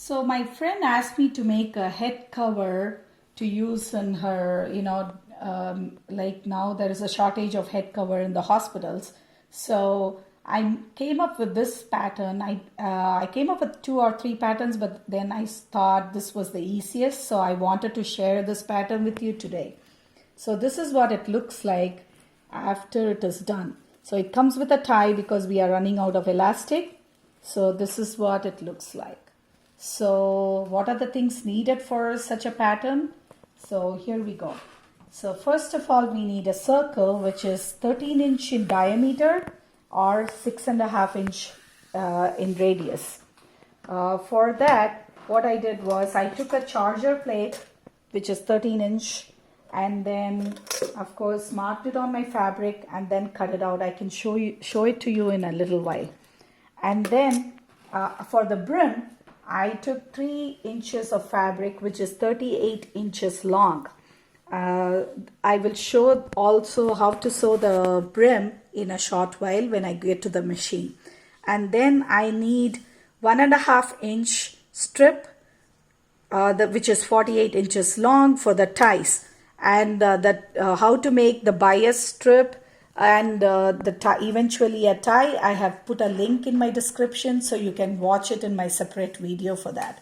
So my friend asked me to make a head cover to use in her, like now there is a shortage of head cover in the hospitals. So I came up with this pattern. I came up with 2 or 3 patterns, but then I thought this was the easiest. So I wanted to share this pattern with you today. So this is what it looks like after it is done. So it comes with a tie because we are running out of elastic. So this is what it looks like. So what are the things needed for such a pattern? So here we go. So first of all, we need a circle which is 13 inch in diameter or 6.5 inch in radius. For that, what I did was I took a charger plate which is 13 inch and then of course marked it on my fabric and then cut it out. I can show it to you in a little while. And then for the brim, I took 3 inches of fabric which is 38 inches long. I will show also how to sew the brim in a short while when I get to the machine. And then I need 1.5 inch strip which is 48 inches long for the ties. And how to make the bias strip and eventually a tie, I have put a link in my description so you can watch it in my separate video for that.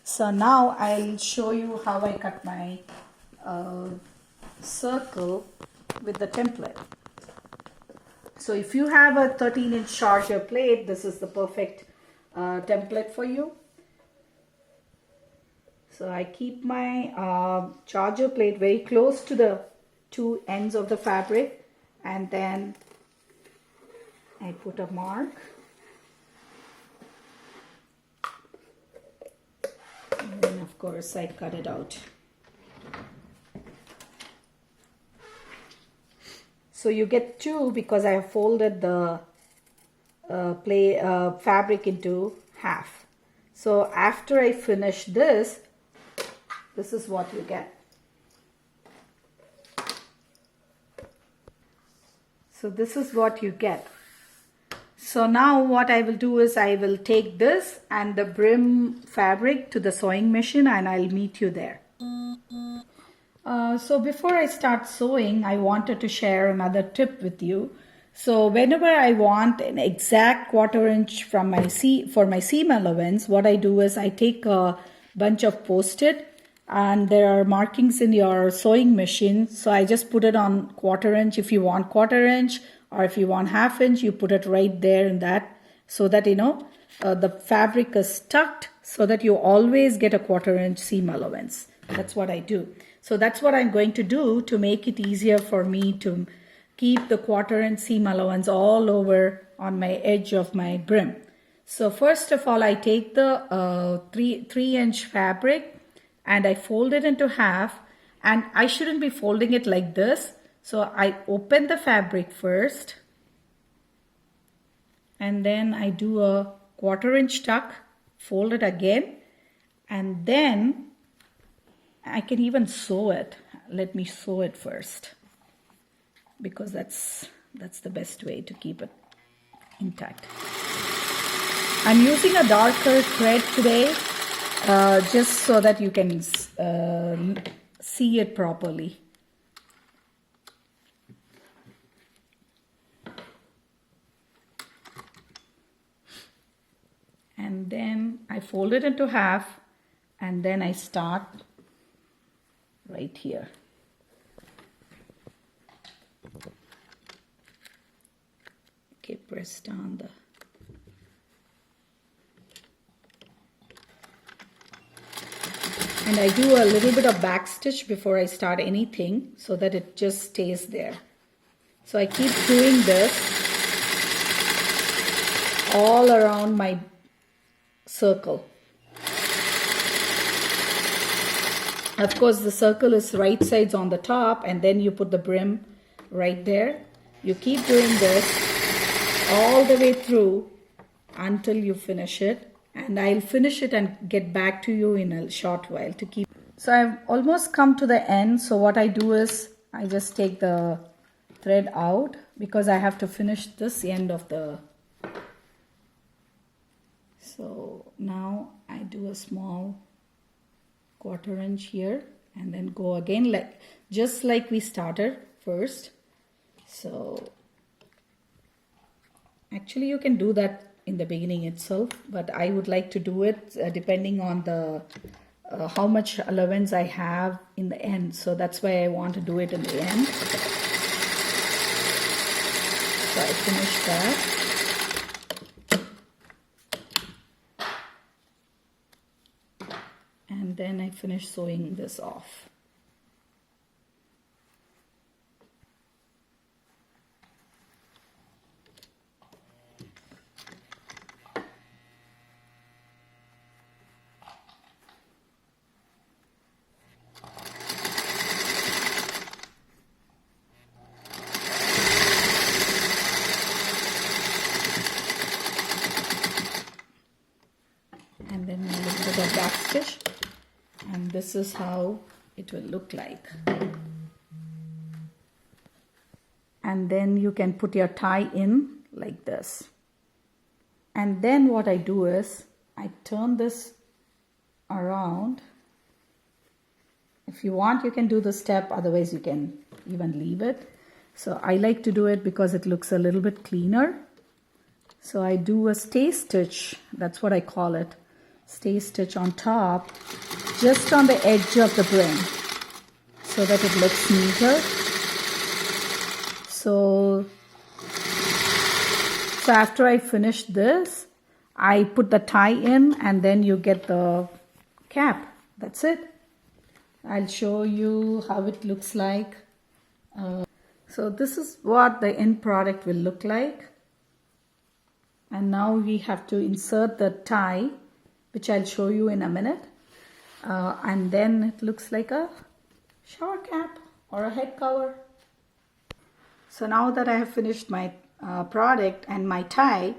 So now I'll show you how I cut my circle with the template. So if you have a 13 inch charger plate, this is the perfect template for you. So I keep my charger plate very close to the 2 ends of the fabric. And then I put a mark and then of course I cut it out. So you get 2 because I have folded the fabric into half. So after I finish this is what you get. So this is what you get. So now what I will do is I will take this and the brim fabric to the sewing machine and I'll meet you there. So before I start sewing, I wanted to share another tip with you. So whenever I want an exact 1/4 inch from for my seam allowance, what I do is I take a bunch of Post-it and there are markings in your sewing machine. So I just put it on 1/4 inch. If you want 1/4 inch or if you want 1/2 inch, you put it right there in that so that the fabric is tucked so that you always get a 1/4 inch seam allowance. That's what I do. So that's what I'm going to do to make it easier for me to keep the 1/4 inch seam allowance all over on my edge of my brim. So first of all, I take the 3 inch fabric and I fold it into half, and I shouldn't be folding it like this. So I open the fabric first and then I do a 1/4 inch tuck, fold it again, and then I can even sew it. Let me sew it first because that's the best way to keep it intact. I'm using a darker thread today just so that you can see it properly. And then I fold it into half and then I start right here. Okay, press down the and I do a little bit of back stitch before I start anything so that it just stays there. So I keep doing this all around my circle. Of course, the circle is right sides on the top and then you put the brim right there. You keep doing this all the way through until you finish it. And I'll finish it and get back to you in a short while to keep. So I've almost come to the end. So what I do is I just take the thread out because I have to finish this end of the. So now I do a small 1/4 inch here and then go again just like we started first. So actually you can do that in the beginning itself, but I would like to do it depending on the how much allowance I have in the end. So that's why I want to do it in the end. So I finished that. And then I finish sewing this off. And then a little bit of back stitch. And this is how it will look like. And then you can put your tie in like this. And then what I do is I turn this around. If you want, you can do the step, otherwise you can even leave it. So I like to do it because it looks a little bit cleaner. So I do a stay stitch, that's what I call it. Stay stitch on top, just on the edge of the brim, so that it looks neater. So after I finish this, I put the tie in and then you get the cap. That's it. I'll show you how it looks like. So this is what the end product will look like. And now we have to insert the tie, which I'll show you in a minute. And then it looks like a shower cap or a head cover. So now that I have finished my product and my tie,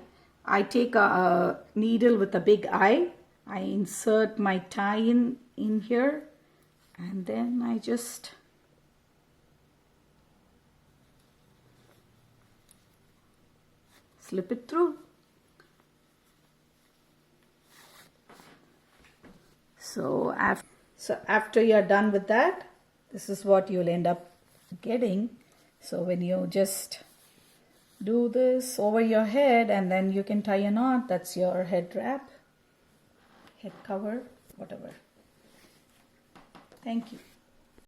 I take a needle with a big eye. I insert my tie in here, and then I just slip it through. So after you're done with that, this is what you'll end up getting. So when you just do this over your head and then you can tie a knot, that's your head wrap, head cover, whatever. Thank you.